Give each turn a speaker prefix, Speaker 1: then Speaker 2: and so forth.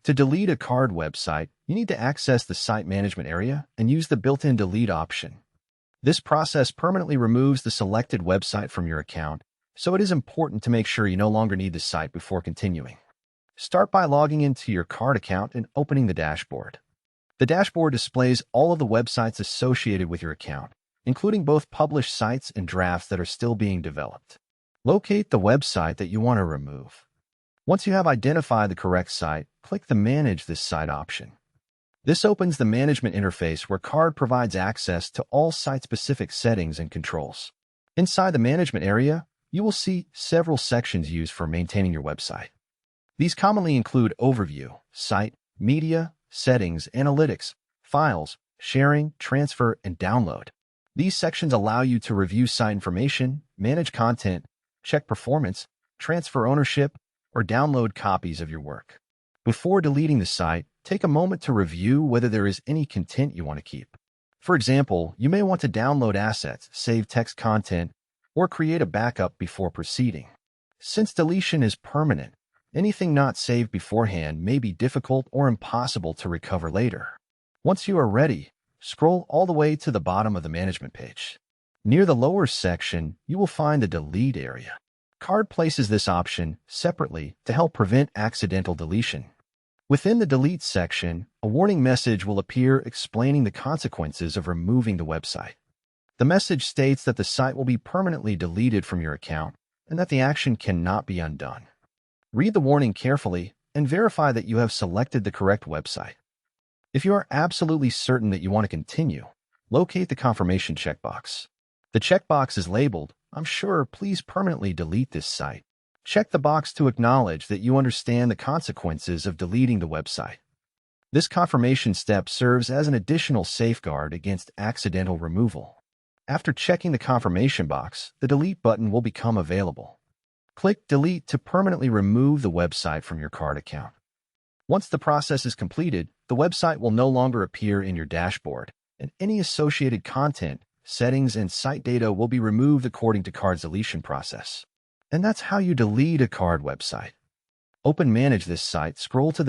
Speaker 1: To delete a card website, you need to access the site management area and use the built-in delete option. This process permanently removes the selected website from your account, so it is important to make sure you no longer need the site before continuing. Start by logging into your card account and opening the dashboard. The dashboard displays all of the websites associated with your account, including both published sites and drafts that are still being developed. Locate the website that you want to remove. Once you have identified the correct site, click the Manage this site option. This opens the management interface where Card provides access to all site-specific settings and controls. Inside the management area, you will see several sections used for maintaining your website. These commonly include Overview, Site, Media, Settings, Analytics, Files, Sharing, Transfer, and Download. These sections allow you to review site information, manage content, check performance, transfer ownership, or download copies of your work. Before deleting the site, take a moment to review whether there is any content you want to keep. For example, you may want to download assets, save text content, or create a backup before proceeding. Since deletion is permanent, anything not saved beforehand may be difficult or impossible to recover later. Once you are ready, scroll all the way to the bottom of the management page. Near the lower section, you will find the Delete area. Card places this option separately to help prevent accidental deletion. Within the Delete section, a warning message will appear explaining the consequences of removing the website. The message states that the site will be permanently deleted from your account and that the action cannot be undone. Read the warning carefully and verify that you have selected the correct website. If you are absolutely certain that you want to continue, locate the confirmation checkbox. The checkbox is labeled, "I'm sure, please permanently delete this site." Check the box to acknowledge that you understand the consequences of deleting the website. This confirmation step serves as an additional safeguard against accidental removal. After checking the confirmation box, the Delete button will become available. Click Delete to permanently remove the website from your card account. Once the process is completed, the website will no longer appear in your dashboard, and any associated content, settings, and site data will be removed according to Card's deletion process. And that's how you delete a Card website. Open Manage this site, scroll to the